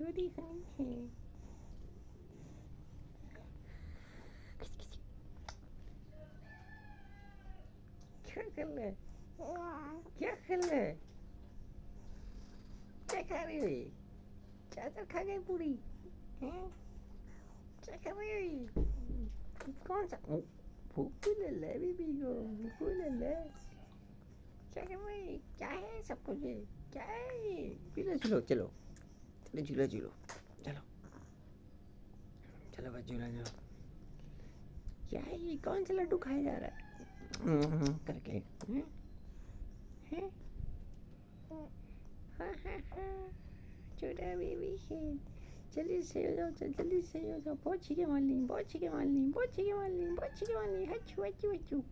चोरी होनी है। क्या कर रहे, क्या कर रहे, क्या खा रही हो ये? चादर खा गई पूरी हैं? क्या कर रही हो ये? कौन सा भूख भी ले ले बीबी को, भूख भी ले ले। क्या कर रही, क्या है सब कुछ ये, क्या है ये? पीलो चलो चलो चलो झूला झूलो, चलो चलो बस झूला झूलो। क्या है ये, कौन सा लड्डू खाया जा रहा है करके हैं? हैं? हाँ हाँ हाँ, छोटा बेबी है। जल्दी से हो जाओ, जल्दी से हो जाओ। बहुत छीके मारनी, बहुत छीके मारनी, बहुत छीके मारनी, बहुत छीके मारनी। हच्चू हच्चू हच्चू।